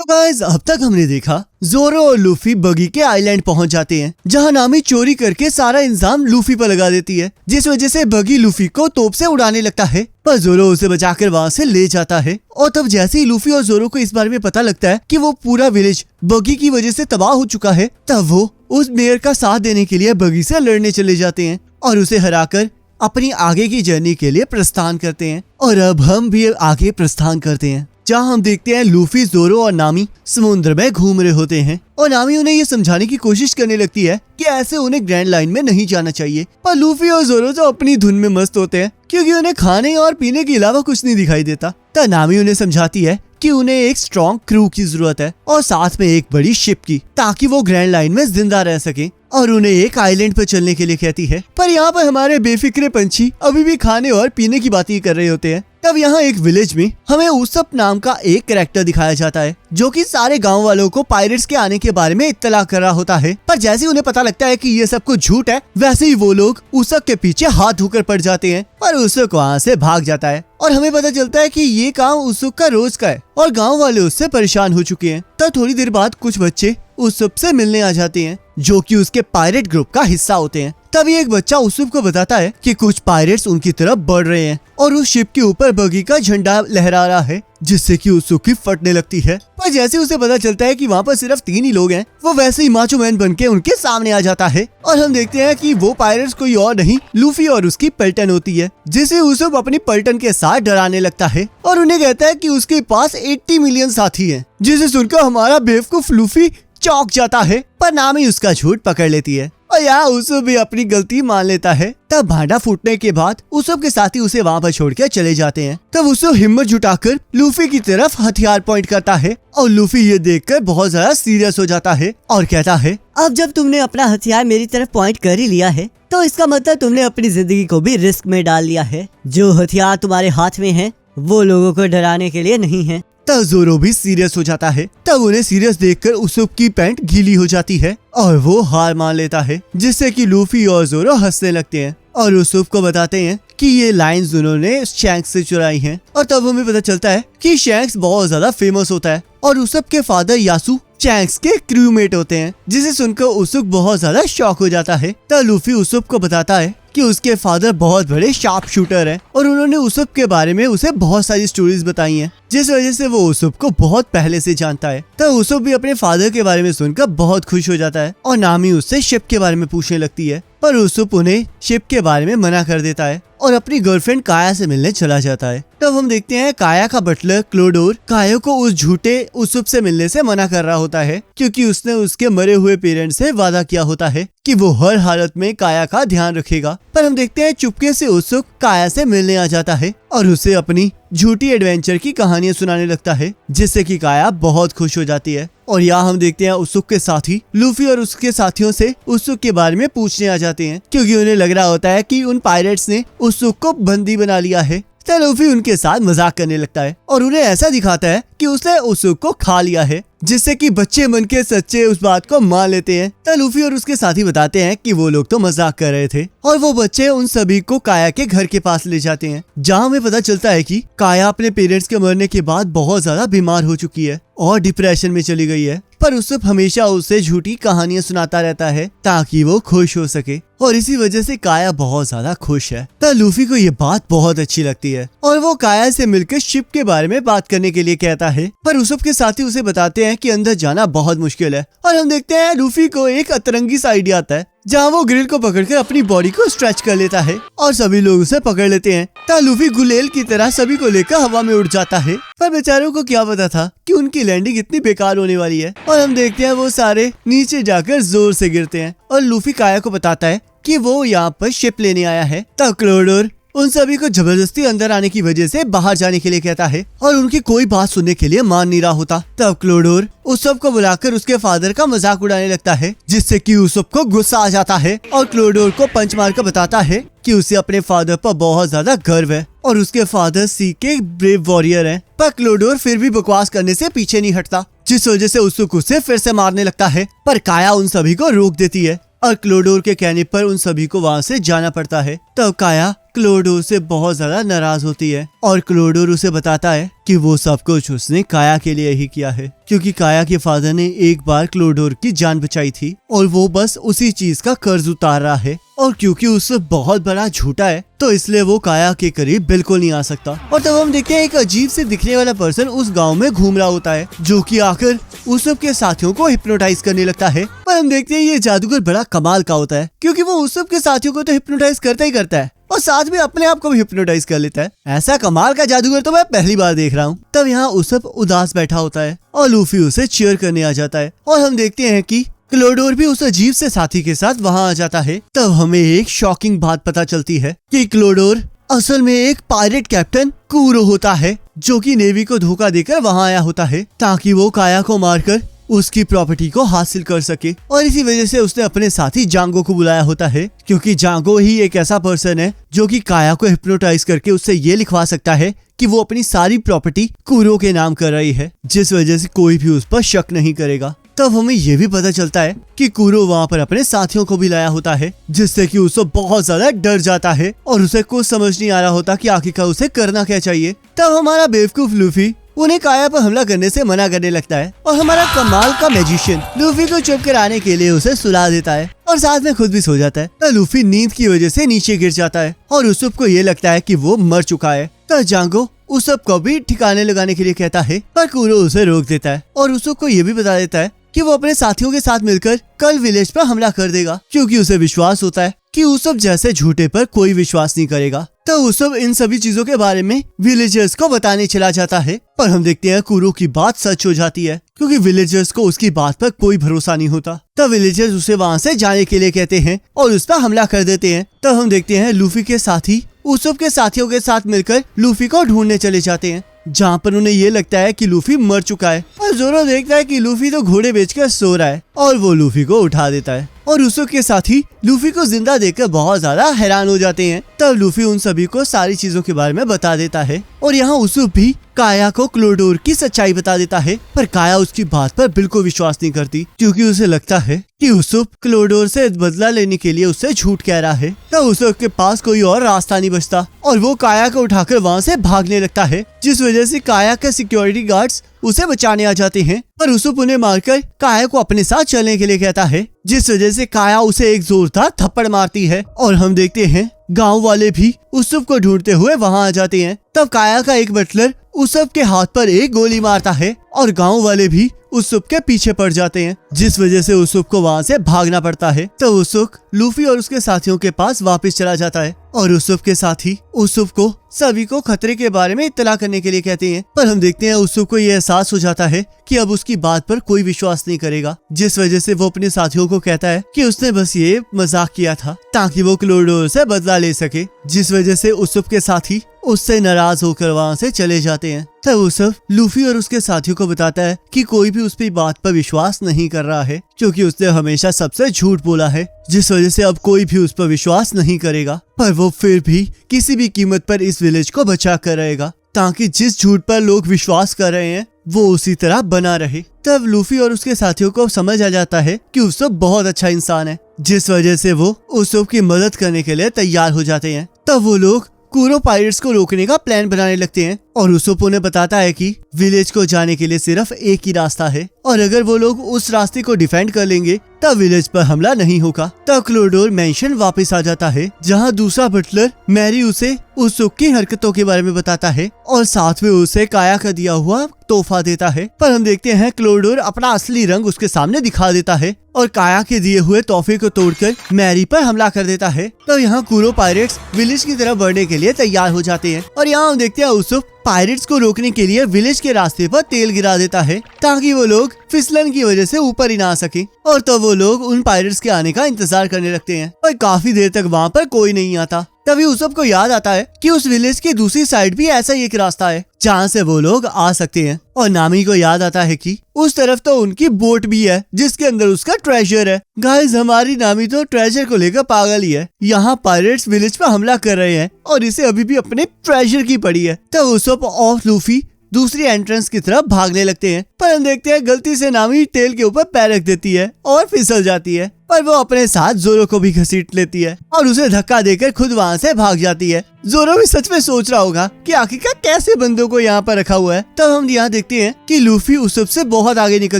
तो गाइस अब तक हमने देखा जोरो और लूफी बगी के आइलैंड पहुंच जाते हैं, जहां नामी चोरी करके सारा इंजाम लूफी पर लगा देती है, जिस वजह से बगी लूफी को तोप से उड़ाने लगता है, पर जोरो उसे बचाकर वहां से ले जाता है। और तब जैसे ही लूफी और जोरो को इस बारे में पता लगता है कि वो पूरा विलेज बगी की वजह से तबाह हो चुका है, तब वो उस मेयर का साथ देने के लिए बगी से लड़ने चले जाते हैं और उसे हराकर अपनी आगे की जर्नी के लिए प्रस्थान करते हैं। और अब हम भी आगे प्रस्थान करते हैं, जहाँ हम देखते हैं लूफी, जोरो और नामी समुद्र में घूम रहे होते हैं और नामी उन्हें ये समझाने की कोशिश करने लगती है कि ऐसे उन्हें ग्रैंड लाइन में नहीं जाना चाहिए। पर लूफी और जोरो तो अपनी धुन में मस्त होते हैं, क्योंकि उन्हें खाने और पीने के अलावा कुछ नहीं दिखाई देता। तब नामी उन्हें समझाती है कि उन्हें एक स्ट्रॉन्ग क्रू की जरूरत है और साथ में एक बड़ी शिप की, ताकि वो ग्रैंड लाइन में जिंदा रह सके, और उन्हें एक आइलैंड पर चलने के लिए कहती है। पर यहाँ पर हमारे बेफिक्रे पंछी अभी भी खाने और पीने की बात ही कर रहे होते हैं। तब यहाँ एक विलेज में हमें उसप नाम का एक कैरेक्टर दिखाया जाता है, जो कि सारे गांव वालों को पायरेट्स के आने के बारे में इत्तला कर रहा होता है। पर जैसे उन्हें पता लगता है कि ये सब कुछ झूठ है, वैसे ही वो लोग उसप के पीछे हाथ धोकर पड़ जाते हैं, पर उसप वहाँ से भाग जाता है और हमें पता चलता है कि ये काम उसप का रोज का है और गाँव वाले उससे परेशान हो चुके हैं। तब थोड़ी देर बाद कुछ बच्चे उसप से मिलने आ जाते हैं, जो कि उसके पायरेट ग्रुप का हिस्सा होते हैं। तभी एक बच्चा उसप को बताता है कि कुछ पायरेट्स उनकी तरफ बढ़ रहे हैं और उस शिप के ऊपर बगी का झंडा लहरा रहा है, जिससे कि उसप की फटने लगती है। पर जैसे उसे पता चलता है कि वहाँ पर सिर्फ 3 ही लोग हैं, वो वैसे ही माचो मैन बनके उनके सामने आ जाता है और हम देखते हैं कि वो पायरेट्स कोई और नहीं, लूफी और उसकी पलटन होती है, जिसे उसप अपनी पलटन के साथ डराने लगता है और उन्हें कहता है कि उसके पास 80 मिलियन साथी है, जिसे सुनकर हमारा बेवकूफ लूफी चौंक जाता है। पर नामी उसका झूठ पकड़ लेती है और यहाँ उसप भी अपनी गलती मान लेता है। तब भांडा फूटने के बाद उसप के साथी उसे वहाँ पर छोड़कर चले जाते हैं। तब उसप हिम्मत जुटाकर लूफी की तरफ हथियार पॉइंट करता है और लूफी ये देखकर बहुत ज्यादा सीरियस हो जाता है और कहता है, अब जब तुमने अपना हथियार मेरी तरफ पॉइंट कर ही लिया है, तो इसका मतलब तुमने अपनी जिंदगी को भी रिस्क में डाल लिया है। जो हथियार तुम्हारे हाथ में है वो लोगों को डराने के लिए नहीं है। तब जोरो भी सीरियस हो जाता है। तब उन्हें सीरियस देखकर उसप की पैंट गीली हो जाती है और वो हार मान लेता है, जिससे कि लूफी और जोरो हंसने लगते हैं और उसप को बताते हैं कि ये लाइंस उन्होंने शैंक्स से चुराई हैं। और तब हमें पता चलता है कि शैंक्स बहुत ज्यादा फेमस होता है और उसप के फादर यासु शैंक्स के क्रूमेट होते हैं, जिसे सुनकर उसप बहुत ज्यादा शॉक हो जाता है। तब लूफी उसप को बताता है कि उसके फादर बहुत बड़े शार्प शूटर हैं और उन्होंने उसप के बारे में उसे बहुत सारी स्टोरीज बताई हैं, जिस वजह से वो उसप को बहुत पहले से जानता है। तब उसप भी अपने फादर के बारे में सुनकर बहुत खुश हो जाता है और नामी उससे शिप के बारे में पूछने लगती है, पर उसप उन्हें शिप के बारे में मना कर देता है और अपनी गर्लफ्रेंड काया से मिलने चला जाता है। तब हम देखते हैं काया का बटलर क्लोडोर काया को उस झूठे उसप से मिलने से मना कर रहा होता है, क्योंकि उसने उसके मरे हुए पेरेंट्स से वादा किया होता है कि वो हर हालत में काया का ध्यान रखेगा। पर हम देखते हैं चुपके से उसप काया से मिलने आ जाता है और उसे अपनी झूठी एडवेंचर की कहानियां सुनाने लगता है, जिससे कि काया बहुत खुश हो जाती है। और यहाँ हम देखते हैं उसुक के साथी लूफी और उसके साथियों से उसुक के बारे में पूछने आ जाते हैं, क्योंकि उन्हें लग रहा होता है कि उन पायरेट्स ने उसुक को बंदी बना लिया है। तो लूफी उनके साथ मजाक करने लगता है और उन्हें ऐसा दिखाता है कि उसने उसुक को खा लिया है, जिससे कि बच्चे मन के सच्चे उस बात को मान लेते हैं। तो लूफी और उसके साथी बताते हैं कि वो लोग तो मजाक कर रहे थे और वो बच्चे उन सभी को काया के घर के पास ले जाते हैं, जहाँ हमें पता चलता है कि काया अपने पेरेंट्स के मरने के बाद बहुत ज्यादा बीमार हो चुकी है और डिप्रेशन में चली गई है। पर उसप हमेशा उसे झूठी कहानियां सुनाता रहता है ताकि वो खुश हो सके और इसी वजह से काया बहुत ज्यादा खुश है। तो लूफी को ये बात बहुत अच्छी लगती है और वो काया से मिलकर शिप के बारे में बात करने के लिए कहता है। पर उसप के साथी उसे बताते हैं कि अंदर जाना बहुत मुश्किल है और हम देखते हैं लूफी को एक अतरंगी सा आइडिया आता है, जहाँ वो ग्रिल को पकड़कर अपनी बॉडी को स्ट्रेच कर लेता है और सभी लोग उसे पकड़ लेते हैं। तो लूफी गुलेल की तरह सभी को लेकर हवा में उड़ जाता है, पर बेचारों को क्या पता था कि उनकी लैंडिंग इतनी बेकार होने वाली है। और हम देखते हैं वो सारे नीचे जाकर जोर से गिरते हैं और लूफी काया को बताता है कि वो यहाँ पर शिप लेने आया है। तब क्लोडोर उन सभी को जबरदस्ती अंदर आने की वजह से बाहर जाने के लिए कहता है और उनकी कोई बात सुनने के लिए मान नहीं रहा होता। तब क्लोडोर उसप को बुलाकर उसके फादर का मजाक उड़ाने लगता है, जिससे कि उसप को गुस्सा आ जाता है और क्लोडोर को पंच मारकर बताता है कि उसे अपने फादर पर बहुत ज्यादा गर्व है और उसके फादर सी के ब्रेव वॉरियर हैं। पर क्लोडोर फिर भी बकवास करने से पीछे नहीं हटता, जिस वजह से उसुक उसे फिर से मारने लगता है। पर काया उन सभी को रोक देती है और क्लोडोर के कहने पर उन सभी को वहाँ से जाना पड़ता है। तब काया क्लोडोर से बहुत ज्यादा नाराज होती है और क्लोडोर उसे बताता है कि वो सब कुछ उसने काया के लिए ही किया है, क्योंकि काया के फादर ने एक बार क्लोडोर की जान बचाई थी और वो बस उसी चीज का कर्ज उतार रहा है। और क्योंकि उससे बहुत बड़ा झूठा है तो इसलिए वो काया के करीब बिल्कुल नहीं आ सकता। और तब हम देखते हैं एक अजीब से दिखने वाला पर्सन उस गांव में घूम रहा होता है, जो कि आकर उस सब के साथियों को हिप्नोटाइज करने लगता है। पर हम देखते हैं ये जादूगर बड़ा कमाल का होता है, क्योंकि वो उस सब के साथियों को तो हिप्नोटाइज करता ही करता है और साथ में अपने आप को भी हिप्नोटाइज कर लेता है। ऐसा कमाल का जादूगर तो मैं पहली बार देख रहा हूँ। तब यहाँ उसप उदास बैठा होता है और लूफी उसे चीयर करने आ जाता है और हम देखते हैं कि क्लोडोर भी उस अजीब से साथी के साथ वहाँ आ जाता है। तब हमें एक शॉकिंग बात पता चलती है कि क्लोडोर असल में एक पायरेट कैप्टन कूरो होता है, जो कि नेवी को धोखा देकर वहाँ आया होता है ताकि वो काया को मारकर उसकी प्रॉपर्टी को हासिल कर सके। और इसी वजह से उसने अपने साथी जांगो को बुलाया होता है, क्योंकि जांगो ही एक ऐसा पर्सन है जो कि काया को हिप्नोटाइज करके उससे ये लिखवा सकता है कि वो अपनी सारी प्रॉपर्टी कूरो के नाम कर रही है, जिस वजह से कोई भी उस पर शक नहीं करेगा। तब हमें ये भी पता चलता है कि कूरो वहाँ पर अपने साथियों को भी लाया होता है, जिससे कि उसको बहुत ज्यादा डर जाता है और उसे कुछ समझ नहीं आ रहा होता कि आखिरकार उसे करना क्या चाहिए। तब हमारा बेवकूफ लूफी उन्हें काया पर हमला करने से मना करने लगता है और हमारा कमाल का मैजिशियन लूफी को चुप कराने के लिए उसे सुला देता है और साथ में खुद भी सो जाता है। तब लूफी नींद की वजह से नीचे गिर जाता है और उसप को ये लगता है कि वो मर चुका है। तब जांगो उसप को भी ठिकाने लगाने के लिए कहता है, पर कूरो उसे रोक देता है और उसप को ये भी बता देता है कि वो अपने साथियों के साथ मिलकर कल विलेज पर हमला कर देगा, क्योंकि उसे विश्वास होता है कि उसप जैसे झूठे पर कोई विश्वास नहीं करेगा। तो उसप इन सभी चीजों के बारे में विलेजर्स को बताने चला जाता है, पर हम देखते हैं कूरो की बात सच हो जाती है, क्योंकि विलेजर्स को उसकी बात पर कोई भरोसा नहीं होता। तब विलेजर्स उसे वहाँ से जाने के लिए कहते हैं और उस पर हमला कर देते हैं। तब हम देखते हैं लूफी के साथी उसप के साथियों के साथ मिलकर लूफी को ढूंढने चले जाते हैं, जहाँ पर उन्हें ये लगता है कि लूफी मर चुका है। और जोरो देखता है कि लूफी तो घोड़े बेचकर सो रहा है और वो लूफी को उठा देता है और उसप के साथी लूफी को जिंदा देखकर बहुत ज्यादा हैरान हो जाते हैं। तब लूफी उन सभी को सारी चीजों के बारे में बता देता है और यहाँ उसप भी काया को क्लोडोर की सच्चाई बता देता है, पर काया उसकी बात पर बिल्कुल विश्वास नहीं करती, क्योंकि उसे लगता है कि उसप क्लोडोर से बदला लेने के लिए उससे झूठ कह रहा है। तब उसप के पास कोई और रास्ता नहीं बचता और वो काया को उठाकर वहाँ से भागने लगता है, जिस वजह से काया के सिक्योरिटी गार्ड्स उसे बचाने आ जाते हैं, पर उसप उन्हें मारकर काया को अपने साथ चलने के लिए कहता है, जिस वजह से काया उसे एक जोरदार थप्पड़ मारती है। और हम देखते हैं गांव वाले भी उसप को ढूंढते हुए वहां आ जाते हैं। तब काया का एक बटलर उसप के हाथ पर एक गोली मारता है और गांव वाले भी उसप के पीछे पड़ जाते हैं, जिस वजह से उसप को वहां से भागना पड़ता है। तो उसप लूफी और उसके साथियों के पास वापस चला जाता है और उसप के साथी उसप को सभी को खतरे के बारे में इत्तला करने के लिए कहते हैं, पर हम देखते हैं उसप को ये एहसास हो जाता है कि अब उसकी बात पर कोई विश्वास नहीं करेगा, जिस वजह से वो अपने साथियों को कहता है कि उसने बस ये मजाक किया था ताकि वो क्लोडोर से बदला ले सके, जिस वजह से उसप के साथी उससे नाराज होकर वहाँ से चले जाते हैं। तब उसप लूफी और उसके साथियों को बताता है कि कोई भी उसकी बात पर विश्वास नहीं कर रहा है, क्योंकि उसने हमेशा सबसे झूठ बोला है, जिस वजह से अब कोई भी उस पर विश्वास नहीं करेगा, पर वो फिर भी किसी भी कीमत पर इस विलेज को बचा कर रहेगा, ताकि जिस झूठ पर लोग विश्वास कर रहे हैं वो उसी तरह बना रहे। तब लूफी और उसके साथियों को समझ आ जाता है कि उसप बहुत अच्छा इंसान है, जिस वजह से वो उसप की मदद करने के लिए तैयार हो जाते हैं। तब वो लोग कूरो पायरेट्स को रोकने का प्लान बनाने लगते हैं और उसप उन्हें बताता है कि विलेज को जाने के लिए सिर्फ एक ही रास्ता है और अगर वो लोग उस रास्ते को डिफेंड कर लेंगे तब विलेज पर हमला नहीं होगा। तब क्लोडोर मेंशन वापस आ जाता है, जहाँ दूसरा बटलर मैरी उसे उसप की हरकतों के बारे में बताता है और साथ में उसे काया का दिया हुआ तोहफा देता है। पर हम देखते हैं क्लोडोर अपना असली रंग उसके सामने दिखा देता है और काया के दिए हुए तोहफे को तोड़कर मैरी पर हमला कर देता है। तो यहाँ कूरो पायरेट्स विलेज की तरफ बढ़ने के लिए तैयार हो जाते हैं और यहाँ हम देखते हैं उसप पायरेट्स को रोकने के लिए विलेज के रास्ते पर तेल गिरा देता है ताकि वो लोग फिसलन की वजह से ऊपर ही ना आ सके। और तब वो लोग उन पायरेट्स के आने का इंतजार करने लगते हैं और काफी देर तक वहाँ पर कोई नहीं आता। तभी उसप को याद आता है कि उस विलेज की दूसरी साइड भी ऐसा ही एक रास्ता है जहाँ से वो लोग आ सकते हैं और नामी को याद आता है कि उस तरफ तो उनकी बोट भी है जिसके अंदर उसका ट्रेजर है। गाइस, हमारी नामी तो ट्रेजर को लेकर पागल ही है। यहाँ पायरेट्स विलेज पर हमला कर रहे हैं और इसे अभी भी अपने ट्रेजर की पड़ी है। तब उसप और लूफी दूसरी एंट्रेंस की तरफ भागने लगते हैं, पर हम देखते हैं गलती से नामी तेल के ऊपर पैर रख देती है और फिसल जाती है पर वो अपने साथ जोरो को भी घसीट लेती है और उसे धक्का देकर खुद वहाँ से भाग जाती है। जोरो भी सच में सोच रहा होगा कि आखिरकार कैसे बंदों को यहाँ पर रखा हुआ है। तब हम यहाँ देखते हैं कि लूफी उसब से बहुत आगे निकल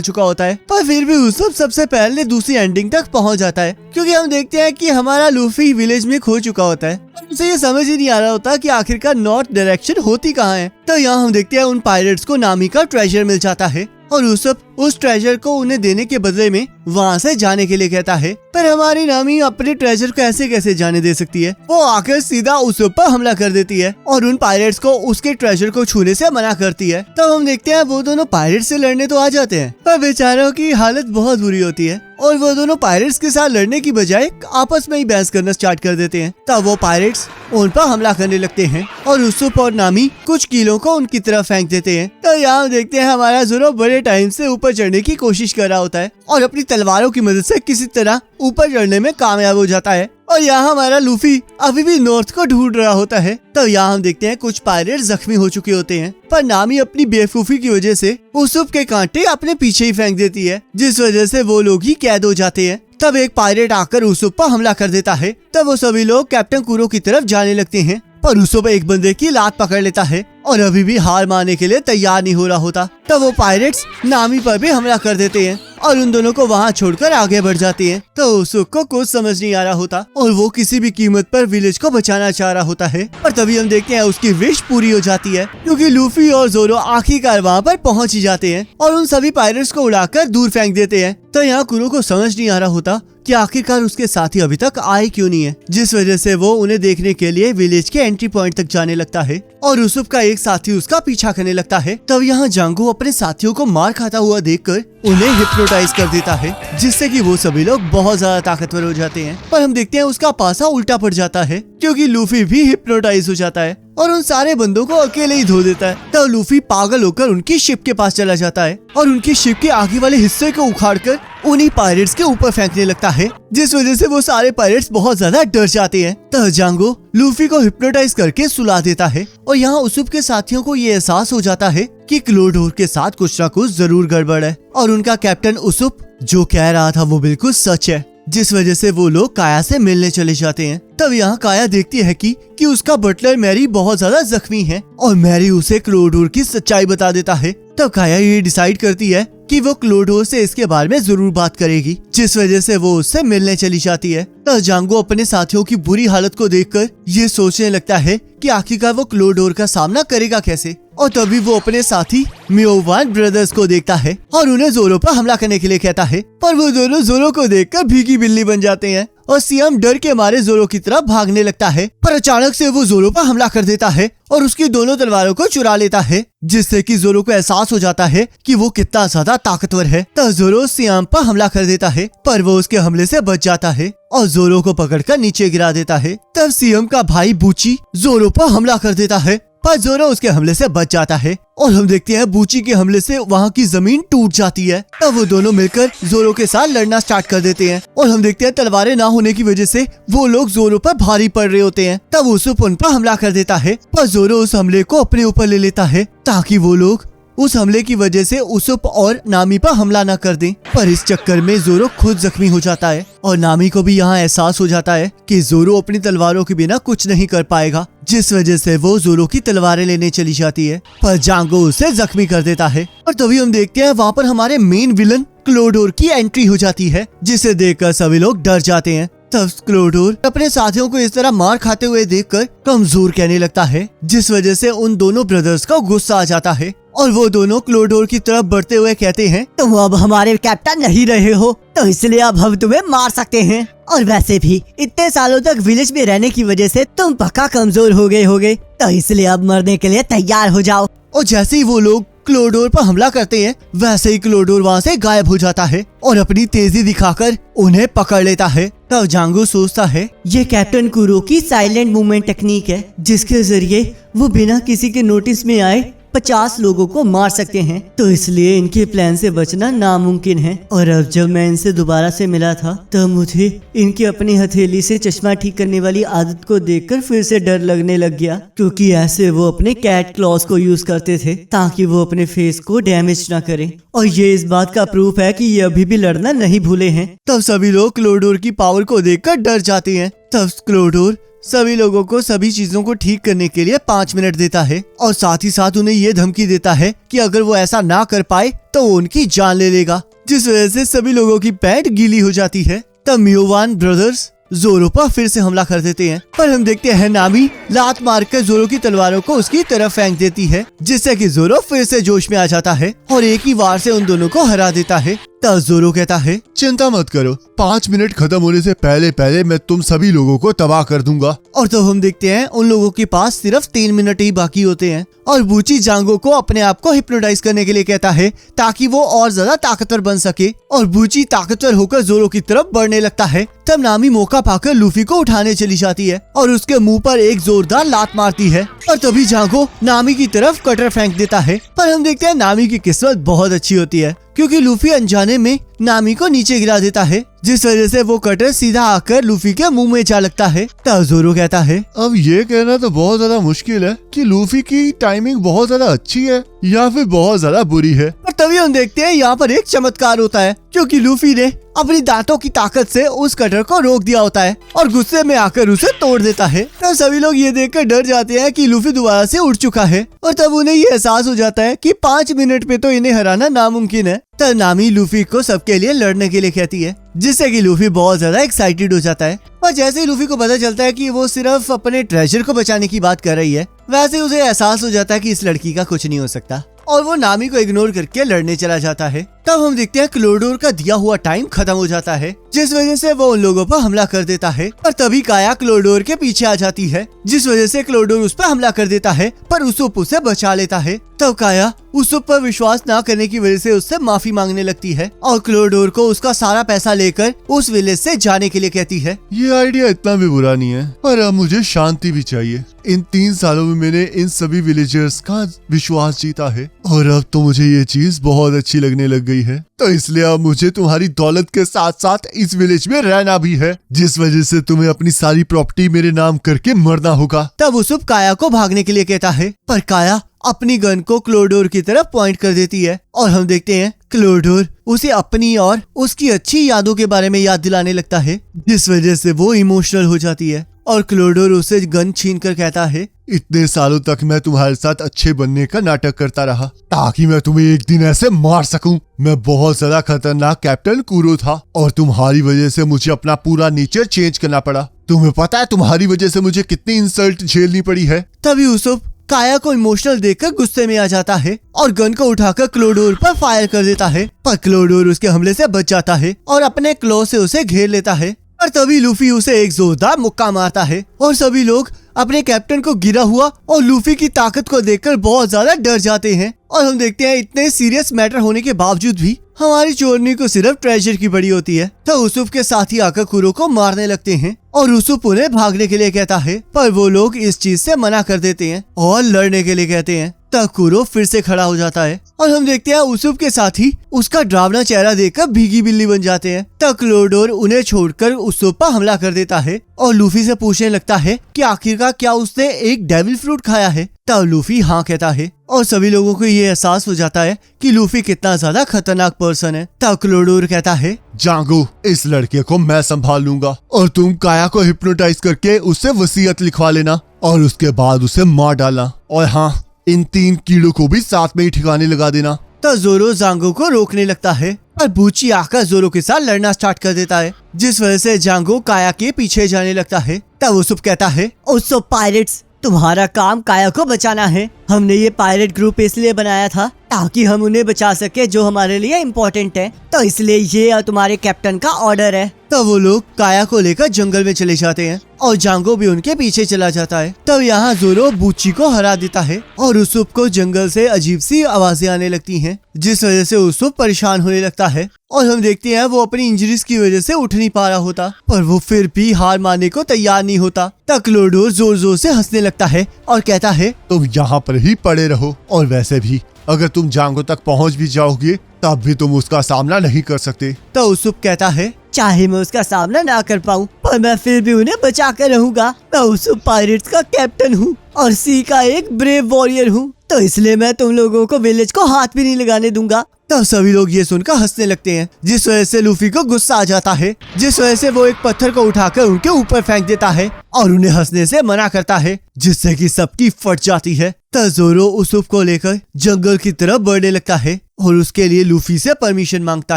चुका होता है, पर फिर भी उसब सबसे पहले दूसरी एंडिंग तक पहुँच जाता है, क्योंकि हम देखते हैं कि हमारा लूफी विलेज में खो चुका होता है। उसे ये समझ ही नहीं आ रहा होता कि आखिरकार नॉर्थ डायरेक्शन होती कहाँ है। तो यहाँ हम देखते हैं उन पायरेट्स को नामी का ट्रेजर मिल जाता है और उसब उस ट्रेजर को उन्हें देने के बदले में वहाँ से जाने के लिए कहता है। पर हमारी नामी अपने ट्रेजर को ऐसे कैसे जाने दे सकती है। वो आकर सीधा उसब पर हमला कर देती है और उन पायरेट्स को उसके ट्रेजर को छूने से मना करती है। तब हम देखते हैं वो दोनों पायरेट्स से लड़ने तो आ जाते हैं, पर बेचारों की हालत बहुत बुरी होती है और वो दोनों पायरेट्स के साथ लड़ने की बजाय आपस में ही बहस करना स्टार्ट कर देते हैं। तब वो पायरेट्स उन पर हमला करने लगते हैं और उसब और नामी कुछ कीलों को उनकी तरफ फेंक देते हैं। तो यहाँ देखते हैं हमारा जोरो बड़े टाइम से ऊपर चढ़ने की कोशिश कर रहा होता है और अपनी तलवारों की मदद से किसी तरह ऊपर चढ़ने में कामयाब हो जाता है। और यहाँ हमारा लूफी अभी भी नॉर्थ को ढूंढ रहा होता है। तो यहाँ हम देखते हैं कुछ पायरेट जख्मी हो चुके होते हैं, पर नामी अपनी बेवकूफी की वजह से उसब के कांटे अपने पीछे ही फेंक देती है, जिस वजह से वो लोग ही कैद हो जाते हैं। तब एक पायरेट आकर उसब पर हमला कर देता है। तब वो सभी लोग कैप्टन कुरो की तरफ जाने लगते हैं, पर उसब एक बंदे की लात पकड़ लेता है और अभी भी हार मानने के लिए तैयार नहीं हो रहा होता। तब वो पायरेट्स नामी पर भी हमला कर देते हैं और उन दोनों को वहाँ छोड़कर आगे बढ़ जाती हैं। तो उसब को कुछ समझ नहीं आ रहा होता और वो किसी भी कीमत पर विलेज को बचाना चाह रहा होता है। और तभी हम देखते हैं उसकी विश पूरी हो जाती है, क्योंकि लूफी और जोरो आखिरकार वहाँ पर पहुँच ही जाते हैं और उन सभी पायरेट्स को उड़ाकर दूर फेंक देते हैं। तो यहाँ कुरो को समझ नहीं आ रहा होता कि आखिरकार उसके साथी अभी तक आए क्यों नहीं है, जिस वजह से वो उन्हें देखने के लिए विलेज के एंट्री पॉइंट तक जाने लगता है और उसब का एक साथी उसका पीछा करने लगता है। तब यहाँ जांगो अपने साथियों को मार खाता हुआ देखकर उन्हें हिप्नोटाइज कर देता है, जिससे कि वो सभी लोग बहुत ज्यादा ताकतवर हो जाते हैं। पर हम देखते हैं उसका पासा उल्टा पड़ जाता है, क्योंकि लूफी भी हिप्नोटाइज हो जाता है और उन सारे बंदों को अकेले ही धो देता है। तब लूफी पागल होकर उनकी शिप के पास चला जाता है और उनकी शिप के आगे वाले हिस्से को उखाड़कर उन्हीं पायरेट्स के ऊपर फेंकने लगता है, जिस वजह से वो सारे पायरेट्स बहुत ज्यादा डर जाते हैं। तब जांगो लूफी को हिप्नोटाइज करके सुला देता है और यहाँ उसब के साथियों को ये एहसास हो जाता है कि क्लोडोर के साथ कुछ न कुछ जरूर गड़बड़ है और उनका कैप्टन उसब जो कह रहा था वो बिल्कुल सच है, जिस वजह से वो लोग काया से मिलने चले जाते हैं। तब यहाँ काया देखती है कि उसका बटलर मैरी बहुत ज्यादा जख्मी है और मैरी उसे क्लोडोर की सच्चाई बता देता है। तब काया ये डिसाइड करती है कि वो क्लोडोर से इसके बारे में जरूर बात करेगी, जिस वजह से वो उससे मिलने चली जाती है। तब जांगो अपने साथियों की बुरी हालत को देखकर ये सोचने लगता है कि आखिरकार वो क्लोडोर का सामना करेगा कैसे। और तभी वो अपने साथी मियोवान ब्रदर्स को देखता है और उन्हें जोरो पर हमला करने के लिए कहता है, पर वो दोनों जोरो को देखकर भीगी बिल्ली बन जाते हैं और सियाम डर के मारे जोरो की तरफ भागने लगता है। पर अचानक से वो जोरो पर हमला कर देता है और उसकी दोनों तलवारों को चुरा लेता है, जिससे कि जोरो को एहसास हो जाता है कि वो कितना ज्यादा ताकतवर है। तब जोरो सियाम पर हमला कर देता है, पर वो उसके हमले से बच जाता है और जोरो को पकड़कर नीचे गिरा देता है। तब सियाम का भाई बूची जोरो पर हमला कर देता है, पर जोरो उसके हमले से बच जाता है और हम देखते हैं बूची के हमले से वहाँ की जमीन टूट जाती है। तब वो दोनों मिलकर जोरो के साथ लड़ना स्टार्ट कर देते हैं और हम देखते हैं तलवारें ना होने की वजह से वो लोग जोरो पर भारी पड़ रहे होते हैं। तब उसब उन पर हमला कर देता है, पर जोरो उस हमले को अपने ऊपर ले लेता है ताकि वो लोग उस हमले की वजह से उसब और नामी पर हमला न कर दें। पर इस चक्कर में जोरो खुद जख्मी हो जाता है और नामी को भी यहाँ एहसास हो जाता है कि जोरो अपनी तलवारों के बिना कुछ नहीं कर पाएगा, जिस वजह से वो जोरो की तलवारें लेने चली जाती है, पर जांगो उसे जख्मी कर देता है। और तभी हम देखते हैं वहाँ पर हमारे मेन विलन क्लोडोर की एंट्री हो जाती है, जिसे देखकर सभी लोग डर जाते हैं। तब क्लोडोर अपने साथियों को इस तरह मार खाते हुए देखकर कमजोर कहने लगता है, जिस वजह से उन दोनों ब्रदर्स का गुस्सा आ जाता है और वो दोनों क्लोडोर की तरफ बढ़ते हुए कहते हैं, तुम अब हमारे कैप्टन नहीं रहे हो, तो इसलिए अब हम तुम्हें मार सकते हैं। और वैसे भी इतने सालों तक विलेज में रहने की वजह से तुम पक्का कमजोर हो गए होगे, तो इसलिए अब मरने के लिए तैयार हो जाओ। और जैसे ही वो लोग क्लोडोर पर हमला करते हैं, वैसे ही क्लोडोर वहाँ से गायब हो जाता है और अपनी तेजी दिखाकर उन्हें पकड़ लेता है। तब जांगो सोचता है, ये कैप्टन कुरो की साइलेंट मूवमेंट टेक्निक है, जिसके जरिए वो बिना किसी के नोटिस में आए 50 लोगों को मार सकते हैं, तो इसलिए इनके प्लान से बचना नामुमकिन है। और अब जब मैं इनसे दोबारा से मिला था तब मुझे इनकी अपनी हथेली से चश्मा ठीक करने वाली आदत को देखकर फिर से डर लगने लग गया, क्योंकि ऐसे वो अपने कैट क्लॉज को यूज करते थे ताकि वो अपने फेस को डैमेज ना करें। और ये इस बात का प्रूफ है कि ये अभी भी लड़ना नहीं भूले हैं। तब सभी लोग क्लोडोर की पावर को देखकर डर जाते हैं। तब क्लोडोर सभी लोगों को सभी चीजों को ठीक करने के लिए 5 मिनट देता है और साथ ही साथ उन्हें ये धमकी देता है कि अगर वो ऐसा ना कर पाए तो वो उनकी जान ले लेगा, जिस वजह से सभी लोगों की पैंट गीली हो जाती है। तब मियोवान ब्रदर्स जोरो पर फिर से हमला कर देते हैं, पर हम देखते हैं नामी लात मारकर जोरो की तलवारों को उसकी तरफ फेंक देती है, जिससे कि जोरो फिर से जोश में आ जाता है और एक ही वार से उन दोनों को हरा देता है। तब जोरो कहता है, चिंता मत करो, 5 मिनट खत्म होने से पहले पहले मैं तुम सभी लोगों को तबाह कर दूंगा। और तो हम देखते हैं उन लोगों के पास सिर्फ 3 मिनट ही बाकी होते हैं और बूची जांगो को अपने आप को हिप्नोटाइज करने के लिए कहता है ताकि वो और ज्यादा ताकतवर बन सके। और बूची ताकतवर होकर जोरो की तरफ बढ़ने लगता है। तब नामी मौका पाकर लूफी को उठाने चली जाती है और उसके मुंह पर एक जोरदार लात मारती है और तभी जांगो नामी की तरफ कटर फेंक देता है। पर हम देखते हैं नामी की किस्मत बहुत अच्छी होती है, क्योंकि लूफी अनजाने में नामी को नीचे गिरा देता है, जिस वजह से वो कटर सीधा आकर लूफी के मुंह में जा लगता है। तब जोरो कहता है, अब ये कहना तो बहुत ज्यादा मुश्किल है कि लूफी की टाइमिंग बहुत ज्यादा अच्छी है या फिर बहुत ज्यादा बुरी है। और तभी हम देखते हैं यहाँ पर एक चमत्कार होता है, क्योंकि लूफी ने अपनी दांतों की ताकत से उस कटर को रोक दिया होता है और गुस्से में आकर उसे तोड़ देता है। तब सभी लोग ये देखकर डर जाते हैं कि लूफी दोबारा से उठ चुका है और तब उन्हें ये एहसास हो जाता है कि 5 मिनट पे तो इन्हें हराना नामुमकिन है। तब नामी लूफी को सबके लिए लड़ने के लिए कहती है, जिससे कि लूफी बहुत ज्यादा एक्साइटेड हो जाता है। और जैसे ही लूफी को पता चलता है कि वो सिर्फ अपने ट्रेजर को बचाने की बात कर रही है, वैसे उसे एहसास हो जाता है कि इस लड़की का कुछ नहीं हो सकता और वो नामी को इग्नोर करके लड़ने चला जाता है। तब हम देखते हैं क्लोडोर का दिया हुआ टाइम खत्म हो जाता है, जिस वजह से वो उन लोगों पर हमला कर देता है। और तभी काया क्लोडोर के पीछे आ जाती है, जिस वजह से क्लोडोर उस पर हमला कर देता है, पर उसुप उसे बचा लेता है। तब काया उसुप पर विश्वास न करने की वजह से उससे माफी मांगने लगती है और क्लोडोर को उसका सारा पैसा लेकर उस विलेज से जाने के लिए कहती है। ये आइडिया इतना भी बुरा नहीं है, पर अब मुझे शांति भी चाहिए। इन 3 सालों में मैंने इन सभी विलेजर्स का विश्वास जीता है और अब तो मुझे ये चीज बहुत अच्छी लगने लग गई है, तो इसलिए अब मुझे तुम्हारी दौलत के साथ साथ इस विलेज में रहना भी है, जिस वजह से तुम्हें अपनी सारी प्रॉपर्टी मेरे नाम करके मरना होगा। तब उसुप काया को भागने के लिए कहता है, पर काया अपनी गन को क्लोडोर की तरफ पॉइंट कर देती है और हम देखते हैं क्लोडोर उसे अपनी और उसकी अच्छी यादों के बारे में याद दिलाने लगता है, जिस वजह से वो इमोशनल हो जाती है और क्लोडोर उसे गन छीन कर कहता है, इतने सालों तक मैं तुम्हारे साथ अच्छे बनने का नाटक करता रहा ताकि मैं तुम्हें एक दिन ऐसे मार सकूं। मैं बहुत ज्यादा खतरनाक कैप्टन कुरो था और तुम्हारी वजह से मुझे अपना पूरा नेचर चेंज करना पड़ा। तुम्हें पता है तुम्हारी वजह से मुझे कितनी इंसल्ट झेलनी पड़ी है। तभी उसुप काया को इमोशनल देखकर गुस्से में आ जाता है और गन को उठाकर क्लोडोर पर फायर कर देता है, पर क्लोडोर उसके हमले से बच जाता है और अपने क्लो से उसे घेर लेता है। और तभी लूफी उसे एक जोरदार मुक्का मारता है और सभी लोग अपने कैप्टन को गिरा हुआ और लूफी की ताकत को देखकर बहुत ज्यादा डर जाते हैं। और हम देखते हैं इतने सीरियस मैटर होने के बावजूद भी हमारी चोरनी को सिर्फ ट्रेजर की बड़ी होती है। तो उसुप के साथी आकर कुरो को मारने लगते हैं और उसुप उन्हें भागने के लिए कहता है, पर वो लोग इस चीज से मना कर देते हैं और लड़ने के लिए कहते हैं। तब कुरो फिर से खड़ा हो जाता है और हम देखते हैं उसुप के साथी उसका डरावना चेहरा देखकर भीगी बिल्ली बन जाते हैं। तब क्लोडोर उन्हें छोड़कर उसुप पर हमला कर देता है और लूफी से पूछने लगता है कि आखिरकार क्या उसने एक डेविल फ्रूट खाया है। तब लूफी हाँ कहता है और सभी लोगों को ये एहसास हो जाता है कि लूफी कितना ज्यादा खतरनाक पर्सन है। तब क्लोडोर कहता है, जांगो, इस लड़के को मैं संभाल लूंगा और तुम काया को हिप्नोटाइज करके उससे वसीयत लिखवा लेना और उसके बाद उसे मार डालना। और हाँ, इन 3 कीड़ों को भी साथ में ही ठिकाने लगा देना। तो जोरो जांगो को रोकने लगता है और बूची आकर जोरो के साथ लड़ना स्टार्ट कर देता है, जिस वजह से जांगो काया के पीछे जाने लगता है। तब उसुप कहता है, उसुप पायरेट्स, तुम्हारा काम काया को बचाना है। हमने ये पायरेट ग्रुप इसलिए बनाया था ताकि हम उन्हें बचा सके जो हमारे लिए इम्पोर्टेंट है, तो इसलिए ये तुम्हारे कैप्टन का ऑर्डर है। तब वो लोग काया को लेकर जंगल में चले जाते हैं और जांगो भी उनके पीछे चला जाता है। तब यहाँ जोरो बूची को हरा देता है और उसूप को जंगल से अजीब सी आवाजें आने लगती हैं, जिस वजह से उसूप परेशान होने लगता है और हम देखते हैं वो अपनी इंजरीज की वजह से उठ नहीं पा रहा होता, पर वो फिर भी हार मानने को तैयार नहीं होता। तब क्लोडोर जोर जोर से हंसने लगता है और कहता है, तुम यहाँ पर ही पड़े रहो, और वैसे भी अगर तुम जांगो तक पहुँच भी जाओगे तब भी तुम उसका सामना नहीं कर सकते। तो उसूप कहता है, चाहे मैं उसका सामना ना कर पाऊँ पर मैं फिर भी उन्हें बचा कर रहूंगा। मैं उसूप पायरेट्स का कैप्टन हूँ और सी का एक ब्रेव वॉरियर हूँ, तो इसलिए मैं तुम लोगों को विलेज को हाथ भी नहीं लगाने दूंगा। तब सभी लोग ये सुनकर हंसने लगते हैं, जिस वजह से लूफी को गुस्सा आ जाता है, जिस वजह से वो एक पत्थर को उठाकर उनके ऊपर फेंक देता है और उन्हें हंसने से मना करता है, जिससे कि सबकी फट जाती है। तब जोरो उसूप को लेकर जंगल की तरफ बढ़ने लगता है और उसके लिए लूफी से परमिशन मांगता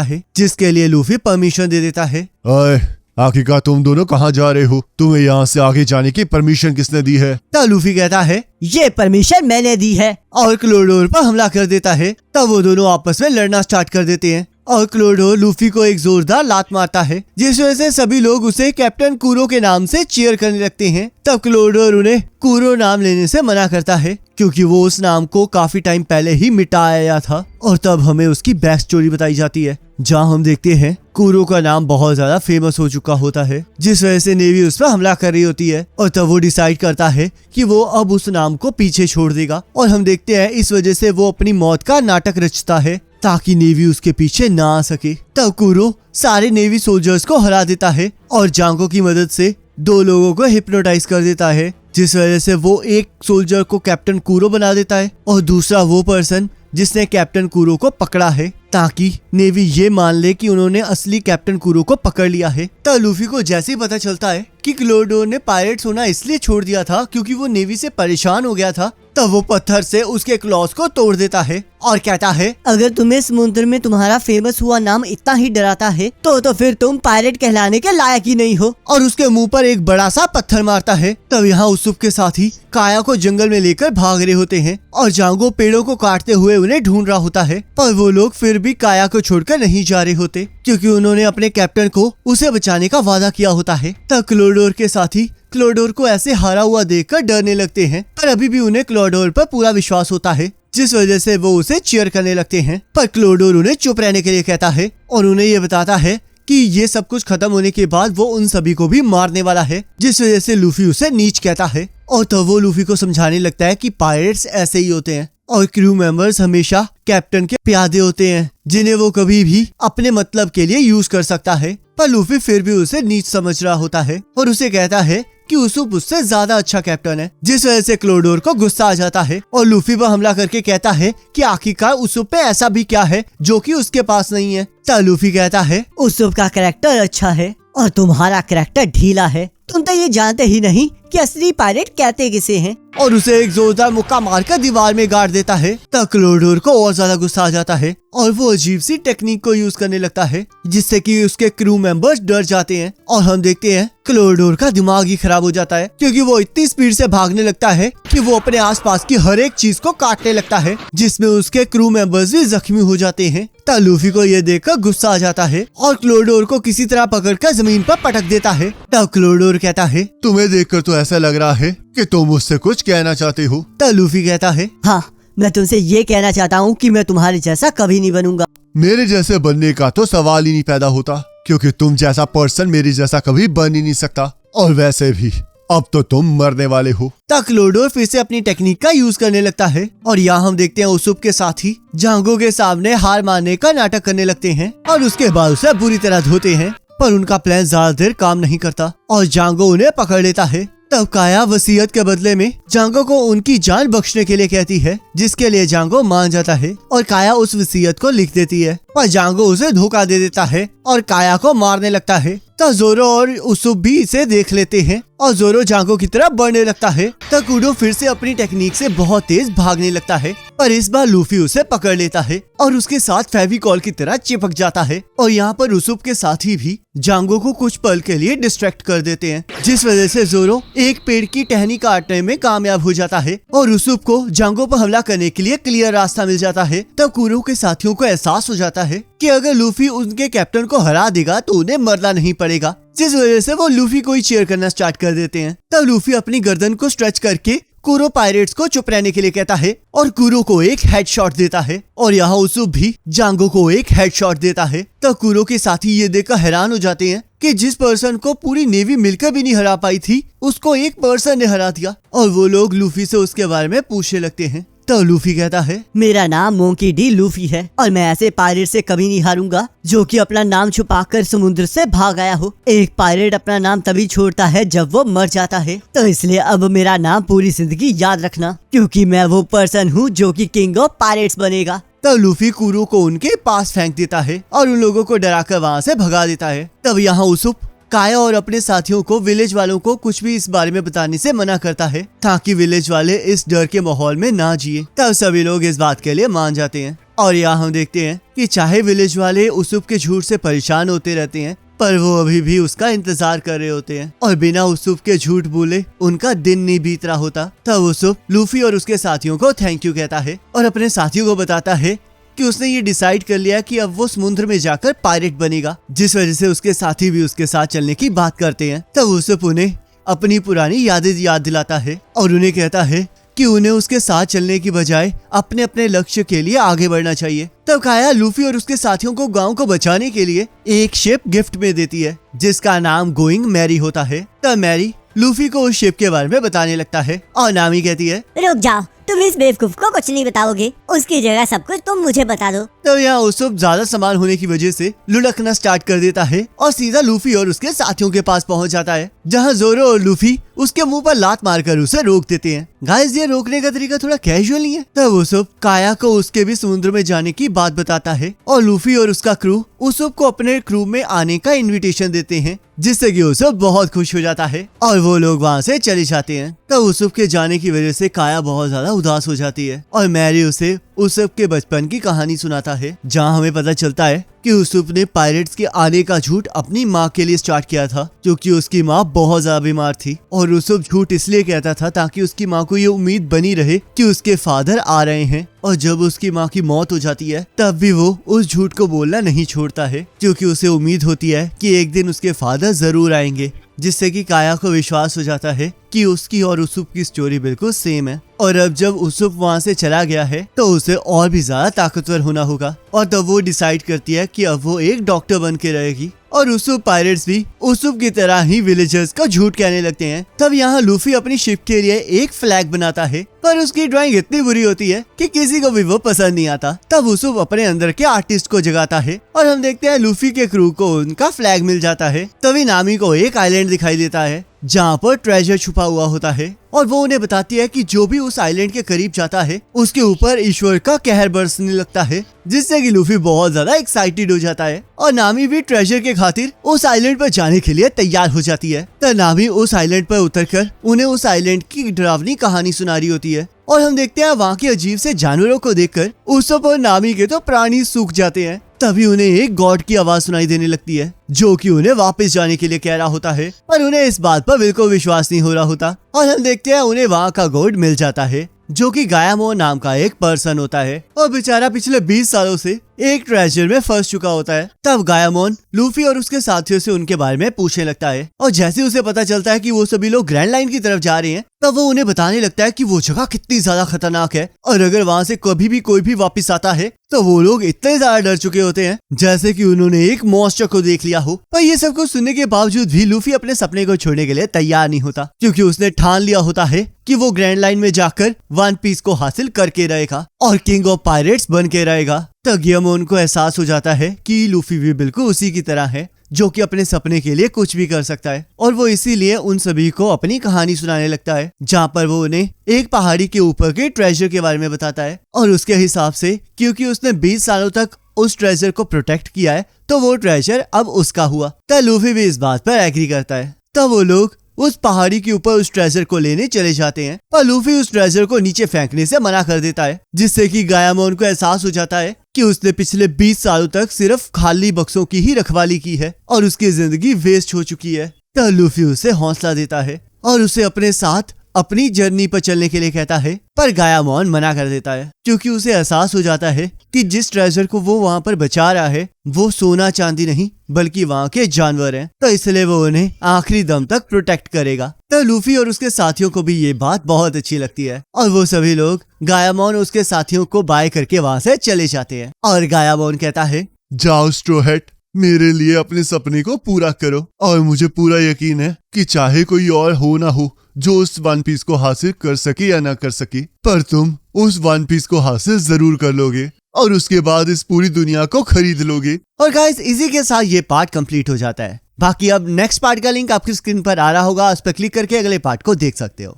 है, जिसके लिए लूफी परमिशन दे देता है। अरे आखिरकार तुम दोनों कहाँ जा रहे हो? तुम्हें यहाँ से आगे जाने की परमिशन किसने दी है? तब लूफी कहता है, ये परमिशन मैंने दी है, और क्लोडोर पर हमला कर देता है। तब वो दोनों आपस में लड़ना स्टार्ट कर देते हैं और क्लोडोर लूफी को एक जोरदार लात मारता है, जिस वजह से सभी लोग उसे कैप्टन कूरो के नाम से चीयर करने लगते हैं। तब क्लोडोर उन्हें कूरो नाम लेने से मना करता है, क्योंकि वो उस नाम को काफी टाइम पहले ही मिटाया था। और तब हमें उसकी बैक स्टोरी बताई जाती है, जहाँ हम देखते हैं कूरो का नाम बहुत ज्यादा फेमस हो चुका होता है, जिस वजह से नेवी उस पर हमला कर रही होती है। और तब वो डिसाइड करता है कि वो अब उस नाम को पीछे छोड़ देगा, और हम देखते हैं इस वजह से वो अपनी मौत का नाटक रचता है ताकि नेवी उसके पीछे ना आ सके। तब कूरो सारे नेवी सोल्जर्स को हरा देता है और जांगो की मदद से 2 लोगों को हिप्नोटाइज कर देता है, जिस वजह से वो एक सोल्जर को कैप्टन कूरो बना देता है और दूसरा वो पर्सन जिसने कैप्टन कूरो को पकड़ा है, ताकि नेवी ये मान ले कि उन्होंने असली कैप्टन कूरो को पकड़ लिया है। तब लूफी को जैसे ही पता चलता है कि क्लोडोर ने पायरेट्स होना इसलिए छोड़ दिया था क्योंकि वो नेवी से परेशान हो गया था, तब वो पत्थर से उसके क्लॉज को तोड़ देता है और कहता है, अगर तुम्हें समुद्र में तुम्हारा फेमस हुआ नाम इतना ही डराता है तो फिर तुम पायरेट कहलाने के लायक ही नहीं हो, और उसके मुंह पर एक बड़ा सा पत्थर मारता है। तब यहाँ उसूप के साथी काया को जंगल में लेकर भाग रहे होते हैं और जांगो पेड़ों को काटते हुए उन्हें ढूंढ रहा होता है, पर वो लोग फिर भी काया को छोड़कर नहीं जा रहे होते, क्योंकि उन्होंने अपने कैप्टन को उसे बचाने का वादा किया होता है। तब क्लोडोर के साथी क्लोडोर को ऐसे हारा हुआ देखकर डरने लगते हैं, पर अभी भी उन्हें क्लोडोर पर पूरा विश्वास होता है, जिस वजह से वो उसे चीयर करने लगते हैं। पर क्लोडोर उन्हें चुप रहने के लिए कहता है और उन्हें ये बताता है कि ये सब कुछ खत्म होने के बाद वो उन सभी को भी मारने वाला है, जिस वजह से लूफी उसे नीच कहता है। और तब वो लूफी को समझाने लगता है कि पायरेट्स ऐसे ही होते हैं और क्रू मेंबर्स हमेशा कैप्टन के प्यादे होते हैं, जिन्हें वो कभी भी अपने मतलब के लिए यूज कर सकता है। पर लूफी फिर भी उसे नीच समझ रहा होता है और उसे कहता है कि उसूप उससे ज्यादा अच्छा कैप्टन है, जिस वजह से क्लोडोर को गुस्सा आ जाता है और लूफी पर हमला करके कहता है कि आखिरकार उसूप पे ऐसा भी क्या है जो कि उसके पास नहीं है। तब लूफी कहता है, उसूप का कैरेक्टर अच्छा है और तुम्हारा कैरेक्टर ढीला है, तुम तो ये जानते ही नहीं कि असली पायरेट कहते किसे हैं, और उसे एक जोरदार मुक्का मारकर दीवार में गाड़ देता है। तब क्लोडोर को और ज्यादा गुस्सा आ जाता है और वो अजीब सी टेक्निक को यूज करने लगता है, जिससे कि उसके क्रू मेंबर्स डर जाते हैं और हम देखते हैं क्लोडोर का दिमाग ही खराब हो जाता है, क्योंकि वो इतनी स्पीड से भागने लगता है कि वो अपने आसपास की हर एक चीज को काटने लगता है, जिसमें उसके क्रू मेंबर्स भी जख्मी हो जाते हैं। तब लूफी को ये देखकर गुस्सा आ जाता है और क्लोडोर को किसी तरह पकड़कर जमीन पर पटक देता है। तब क्लोडोर कहता है, तुम्हें देखकर तो ऐसा लग रहा है कि तुम मुझसे कुछ कहना चाहते हो। तब लूफी कहता है, हाँ मैं तुमसे ये कहना चाहता हूँ कि मैं तुम्हारे जैसा कभी नहीं बनूंगा। मेरे जैसे बनने का तो सवाल ही नहीं पैदा होता, क्योंकि तुम जैसा पर्सन मेरे जैसा कभी बन ही नहीं सकता, और वैसे भी अब तो तुम मरने वाले हो। तब क्लोडोर फिर से अपनी टेक्निक का यूज करने लगता है और यहाँ हम देखते हैं उसूप के साथी जांगो के सामने हार मानने का नाटक करने लगते हैं और उसके बाद उसे बुरी तरह धोते हैं, पर उनका प्लान ज्यादा देर काम नहीं करता और जांगो उन्हें पकड़ लेता है। तब काया वसीयत के बदले में जांगो को उनकी जान बख्शने के लिए कहती है, जिसके लिए जांगो मान जाता है और काया उस वसीयत को लिख देती है, पर जांगो उसे धोखा दे देता है और काया को मारने लगता है। तब जोरो और उसूप भी इसे देख लेते हैं और जोरो जांगो की तरफ बढ़ने लगता है। तब कूडो फिर से अपनी टेक्निक से बहुत तेज भागने लगता है, पर इस बार लूफी उसे पकड़ लेता है और उसके साथ फेविकॉल की तरह चिपक जाता है। और यहाँ पर उसूप के साथी भी जांगो को कुछ पल के लिए डिस्ट्रैक्ट कर देते हैं, जिस वजह से जोरो एक पेड़ की टहनी काटने में कामयाब हो जाता है और उसूप को जांगो पर हमला करने के लिए क्लियर रास्ता मिल जाता है। तब कुरो के साथियों को एहसास हो जाता है कि अगर लूफी उनके कैप्टन को हरा देगा तो उन्हें मरना नहीं पड़ेगा, जिस वजह से वो लूफी को ही चीयर करना स्टार्ट कर देते हैं। तब लूफी अपनी गर्दन को स्ट्रेच करके कुरो पायरेट्स को चुप रहने के लिए कहता है और कुरो को एक हेडशॉट देता है और यहाँ उसूप भी जांगो को एक हेडशॉट देता है। तब कुरो के साथी ये देखकर हैरान हो जाते हैं कि जिस पर्सन को पूरी नेवी मिलकर भी नहीं हरा पाई थी उसको एक पर्सन ने हरा दिया, और वो लोग लूफी से उसके बारे में पूछने लगते हैं। तो लूफी कहता है, मेरा नाम मोंकी डी लूफी है और मैं ऐसे पायरेट से कभी नहीं हारूंगा जो कि अपना नाम छुपाकर समुद्र से भाग आया हो। एक पायरेट अपना नाम तभी छोड़ता है जब वो मर जाता है, तो इसलिए अब मेरा नाम पूरी जिंदगी याद रखना, क्योंकि मैं वो पर्सन हूँ जो कि किंग ऑफ पायरेट्स बनेगा। तब लूफी कुरो को उनके पास फेंक देता है और उन लोगों को डराकर वहाँ से भगा देता है। तब यहाँ उसूप काया और अपने साथियों को विलेज वालों को कुछ भी इस बारे में बताने से मना करता है ताकि विलेज वाले इस डर के माहौल में ना जिए। तब सभी लोग इस बात के लिए मान जाते हैं और यहाँ हम देखते हैं कि चाहे विलेज वाले उसूप के झूठ से परेशान होते रहते हैं पर वो अभी भी उसका इंतजार कर रहे होते हैं और बिना उसूप के झूठ बोले उनका दिन नहीं बीत रहा होता। तब उसूप लूफी और उसके साथियों को थैंक यू कहता है और अपने साथियों को बताता है कि उसने ये डिसाइड कर लिया कि अब वो समुद्र में जाकर पायरेट बनेगा, जिस वजह से उसके साथी भी उसके साथ चलने की बात करते हैं। तब उसूप उन्हें अपनी पुरानी यादें याद दिलाता है और उन्हें कहता है कि उन्हें उसके साथ चलने की बजाय अपने अपने लक्ष्य के लिए आगे बढ़ना चाहिए। तब काया लूफी और उसके साथियों को गांव को बचाने के लिए एक शिप गिफ्ट में देती है जिसका नाम गोइंग मैरी होता है। तब मैरी लूफी को उस शिप के बारे में बताने लगता है और नामी कहती है, रुक जाओ, तुम इस बेवकूफ को कुछ नहीं बताओगे, उसकी जगह सब कुछ तुम मुझे बता दो। तब यहाँ उसूप ज्यादा सामान होने की वजह से लुढ़कना स्टार्ट कर देता है और सीधा लूफी और उसके साथियों के पास पहुँच जाता है, जहाँ जोरो और लूफी उसके मुंह पर लात मारकर उसे रोक देते हैं। गाइस, ये रोकने का तरीका थोड़ा कैजुअल नहीं है। तब उसूप काया को उसके भी समुद्र में जाने की बात बताता है और लूफी और उसका क्रू उसूप को अपने क्रू में आने का इनविटेशन देते हैं, जिससे कि उसूप बहुत खुश हो जाता है और वो लोग वहाँ से चले जाते हैं। तब उसूप के जाने की वजह से काया बहुत ज्यादा उदास हो जाती है और मैरी उसे उसूप के बचपन की कहानी सुनाता है, जहाँ हमें पता चलता है कि उसूप ने पायरेट्स के आने का झूठ अपनी माँ के लिए स्टार्ट किया था, क्योंकि उसकी माँ बहुत ज्यादा बीमार थी और उसूप झूठ इसलिए कहता था ताकि उसकी माँ को ये उम्मीद बनी रहे कि उसके फादर आ रहे हैं। और जब उसकी माँ की मौत हो जाती है तब भी वो उस झूठ को बोलना नहीं छोड़ता है, क्योंकि उसे उम्मीद होती है कि एक दिन उसके फादर जरूर आएंगे, जिससे कि काया को विश्वास हो जाता है कि उसकी और उसूप की स्टोरी बिल्कुल सेम है। और अब जब उसूप वहाँ से चला गया है तो उसे और भी ज्यादा ताकतवर होना होगा और तब वो डिसाइड करती है कि अब वो एक डॉक्टर बन के रहेगी और उसूप पायरेट्स भी उसूप की तरह ही विलेजर्स को झूठ कहने लगते हैं। तब यहाँ लूफी अपनी शिप के लिए एक फ्लैग बनाता है पर उसकी ड्राइंग इतनी बुरी होती है कि किसी को भी वो पसंद नहीं आता। तब उसूप अपने अंदर के आर्टिस्ट को जगाता है और हम देखते हैं लूफी के क्रू को उनका फ्लैग मिल जाता है। तभी नामी को एक आइलैंड दिखाई देता है जहाँ पर ट्रेजर छुपा हुआ होता है और वो उन्हें बताती है कि जो भी उस आइलैंड के करीब जाता है उसके ऊपर ईश्वर का कहर बरसने लगता है, जिससे कि लूफी बहुत ज्यादा एक्साइटेड हो जाता है और नामी भी ट्रेजर के खातिर उस आइलैंड पर जाने के लिए तैयार हो जाती है। तब नामी उस आइलैंड पर उतरकर उन्हें उस आइलैंड की डरावनी कहानी सुना रही होती है और हम देखते हैं वहाँ के अजीब से जानवरों को देखकर उसूप और नामी के तो प्राणी सूख जाते हैं। तभी उन्हें एक गॉड की आवाज सुनाई देने लगती है जो कि उन्हें वापस जाने के लिए कह रहा होता है, पर उन्हें इस बात पर बिल्कुल विश्वास नहीं हो रहा होता और हम देखते हैं उन्हें वहाँ का गॉड मिल जाता है जो कि गायामोन नाम का एक पर्सन होता है और बेचारा पिछले 20 सालों से एक ट्रेजर में फंस चुका होता है। तब गायामोन लूफी और उसके साथियों से उनके बारे में पूछने लगता है और जैसे उसे पता चलता है कि वो सभी लोग ग्रैंड लाइन की तरफ जा रहे हैं तब वो उन्हें बताने लगता है कि वो जगह कितनी ज्यादा खतरनाक है और अगर वहाँ से कभी भी कोई भी वापस आता है तो वो लोग इतने ज्यादा डर चुके होते हैं जैसे कि उन्होंने एक मॉन्स्टर को देख लिया हो। पर ये सब कुछ सुनने के बावजूद भी लूफी अपने सपने को छोड़ने के लिए तैयार नहीं होता, क्योंकि उसने ठान लिया होता है कि वो ग्रैंड लाइन में जाकर वन पीस को हासिल करके रहेगा और किंग ऑफ पायरेट्स बन के रहेगा। तब गियामोन को एहसास हो जाता है कि लूफी भी बिल्कुल उसी की तरह है जो कि अपने सपने के लिए कुछ भी कर सकता है और वो इसीलिए उन सभी को अपनी कहानी सुनाने लगता है, जहाँ पर वो उन्हें एक पहाड़ी के ऊपर के ट्रेजर के बारे में बताता है और उसके हिसाब से क्योंकि उसने 20 सालों तक उस ट्रेजर को प्रोटेक्ट किया है तो वो ट्रेजर अब उसका हुआ। तब लूफी भी इस बात पर एग्री करता है। तब वो लोग उस पहाड़ी के ऊपर उस ट्रेजर को लेने चले जाते हैं पर लूफी उस ट्रेजर को नीचे फेंकने से मना कर देता है, जिससे कि गायामोन को एहसास हो जाता है कि उसने पिछले 20 सालों तक सिर्फ खाली बक्सों की ही रखवाली की है और उसकी जिंदगी वेस्ट हो चुकी है। तब लूफी उसे हौसला देता है और उसे अपने साथ अपनी जर्नी पर चलने के लिए कहता है, पर गायामोन मना कर देता है क्योंकि उसे एहसास हो जाता है कि जिस ट्रेजर को वो वहाँ पर बचा रहा है वो सोना चांदी नहीं बल्कि वहाँ के जानवर हैं, तो इसलिए वो उन्हें आखिरी दम तक प्रोटेक्ट करेगा। तो लूफी और उसके साथियों को भी ये बात बहुत अच्छी लगती है और वो सभी लोग गायामोन और उसके साथियों को बाय करके वहाँ से चले जाते हैं। और गायामोन कहता है, जाओ स्ट्रॉ हैट, मेरे लिए अपने सपने को पूरा करो और मुझे पूरा यकीन है कि चाहे कोई और हो ना हो जो उस वन पीस को हासिल कर सके या ना कर सके, पर तुम उस वन पीस को हासिल जरूर कर लोगे और उसके बाद इस पूरी दुनिया को खरीद लोगे। और गाइस इसी के साथ ये पार्ट कंप्लीट हो जाता है। बाकी अब नेक्स्ट पार्ट का लिंक आपकी स्क्रीन पर आ रहा होगा, उस पर क्लिक करके अगले पार्ट को देख सकते हो।